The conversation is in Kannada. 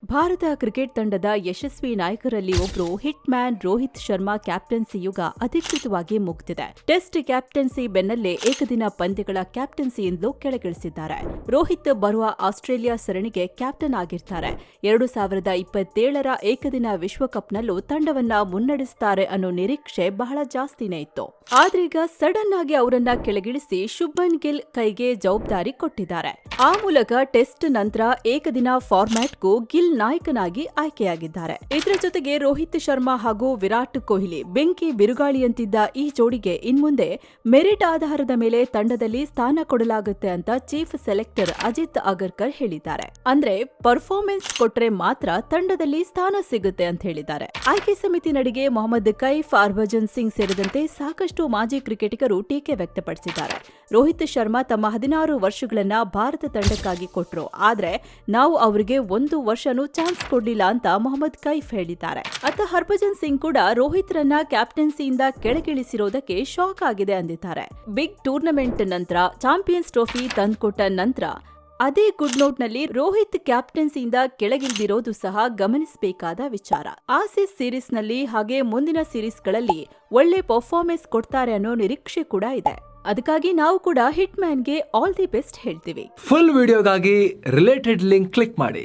ಭಾರತ ಕ್ರಿಕೆಟ್ ತಂಡದ ಯಶಸ್ವಿ ನಾಯಕರಲ್ಲಿ ಒಬ್ಬರು hit man Rohit Sharma captaincy ಯುಗ ಅಧಿಕೃತವಾಗಿ ಮುಗಿದಿದೆ. ಟೆಸ್ಟ್ ಕ್ಯಾಪ್ಟನ್ಸಿ ಬೆನ್ನಲ್ಲೇ ಏಕದಿನ ಪಂದ್ಯಗಳ ಕ್ಯಾಪ್ಟನ್ಸಿಯಿಂದಲೂ ಕೆಳಗಿಳಿಸಿದ್ದಾರೆ. ರೋಹಿತ್ ಬರುವ ಆಸ್ಟ್ರೇಲಿಯಾ ಸರಣಿಗೆ ಕ್ಯಾಪ್ಟನ್ ಆಗಿರ್ತಾರೆ. 2027ರ ಏಕದಿನ ವಿಶ್ವಕಪ್ನಲ್ಲೂ ತಂಡವನ್ನ ಮುನ್ನಡೆಸುತ್ತಾರೆ ಅನ್ನೋ ನಿರೀಕ್ಷೆ ಬಹಳ ಜಾಸ್ತಿನೇ ಇತ್ತು. ಆದ್ರೀಗ ಸಡನ್ ಆಗಿ ಅವರನ್ನ ಕೆಳಗಿಳಿಸಿ ಶುಭ್ಮನ್ ಗಿಲ್ ಕೈಗೆ ಜವಾಬ್ದಾರಿ ಕೊಟ್ಟಿದ್ದಾರೆ. ಆ ಮೂಲಕ ಟೆಸ್ಟ್ ನಂತರ ಏಕದಿನ ಫಾರ್ಮ್ಯಾಟ್ಗೂ ಗಿಲ್ ನಾಯಕನಾಗಿ ಆಯ್ಕೆಯಾಗಿದ್ದಾರೆ. ಇದರ ಜೊತೆಗೆ ರೋಹಿತ್ ಶರ್ಮಾ ಹಾಗೂ ವಿರಾಟ್ ಕೊಹ್ಲಿ ಬೆಂಕಿ ಬಿರುಗಾಳಿಯಂತಿದ್ದ ಈ ಜೋಡಿಗೆ ಇನ್ಮುಂದೆ ಮೆರಿಟ್ ಆಧಾರದ ಮೇಲೆ ತಂಡದಲ್ಲಿ ಸ್ಥಾನ ಕೊಡಲಾಗುತ್ತೆ ಅಂತ ಚೀಫ್ ಸೆಲೆಕ್ಟರ್ ಅಜಿತ್ ಅಗರ್ಕರ್ ಹೇಳಿದ್ದಾರೆ. ಅಂದ್ರೆ ಪರ್ಫಾರ್ಮೆನ್ಸ್ ಕೊಟ್ರೆ ಮಾತ್ರ ತಂಡದಲ್ಲಿ ಸ್ಥಾನ ಸಿಗುತ್ತೆ ಅಂತ ಹೇಳಿದ್ದಾರೆ. ಆಯ್ಕೆ ಸಮಿತಿ ನಡಿಗೆ ಮೊಹಮ್ಮದ್ ಕೈಫ್, ಹರ್ಭಜನ್ ಸಿಂಗ್ ಸೇರಿದಂತೆ ಸಾಕಷ್ಟು ಮಾಜಿ ಕ್ರಿಕೆಟಿಗರು ಟೀಕೆ ವ್ಯಕ್ತಪಡಿಸಿದ್ದಾರೆ. ರೋಹಿತ್ ಶರ್ಮಾ ತಮ್ಮ 16 ವರ್ಷಗಳನ್ನ ಭಾರತ ತಂಡಕ್ಕಾಗಿ ಕೊಟ್ರು, ಆದ್ರೆ ನಾವು ಅವರಿಗೆ 1 ವರ್ಷನೂ ಚಾನ್ಸ್ ಕೊಡ್ಲಿಲ್ಲ ಅಂತ ಮೊಹಮ್ಮದ್ ಕೈಫ್ ಹೇಳಿದ್ದಾರೆ. ಅತ್ತ ಹರ್ಭಜನ್ ಸಿಂಗ್ ಕೂಡ ರೋಹಿತ್ ರನ್ನ ಕ್ಯಾಪ್ಟನ್ಸಿಯಿಂದ ಕೆಳಗಿಳಿಸಿರೋದಕ್ಕೆ ಶಾಕ್ ಆಗಿದೆ ಅಂದಿದ್ದಾರೆ. ಬಿಗ್ ಟೂರ್ನಮೆಂಟ್ ನಂತರ ಚಾಂಪಿಯನ್ಸ್ ಟ್ರೋಫಿ ತಂದ್ಕೊಟ್ಟ ನಂತರ ಅದೇ ಗುಡ್ ನೋಟ್ನಲ್ಲಿ ರೋಹಿತ್ ಕ್ಯಾಪ್ಟನ್ಸಿಯಿಂದ ಕೆಳಗಿಳಿದಿರೋದು ಸಹ ಗಮನಿಸಬೇಕಾದ ವಿಚಾರ. ಆಸೀಸ್ ಸೀರೀಸ್ನಲ್ಲಿ ಹಾಗೆ ಮುಂದಿನ ಸೀರೀಸ್ಗಳಲ್ಲಿ ಒಳ್ಳೆ ಪರ್ಫಾರ್ಮೆನ್ಸ್ ಕೊಡ್ತಾರೆ ಅನ್ನೋ ನಿರೀಕ್ಷೆ ಕೂಡ ಇದೆ. ಅದಕ್ಕಾಗಿ ನಾವು ಕೂಡ ಹಿಟ್ ಮ್ಯಾನ್ಗೆ ಆಲ್ ದಿ ಬೆಸ್ಟ್ ಹೇಳ್ತೀವಿ. ಫುಲ್ ವಿಡಿಯೋಗಾಗಿ ರಿಲೇಟೆಡ್ ಲಿಂಕ್ ಕ್ಲಿಕ್ ಮಾಡಿ.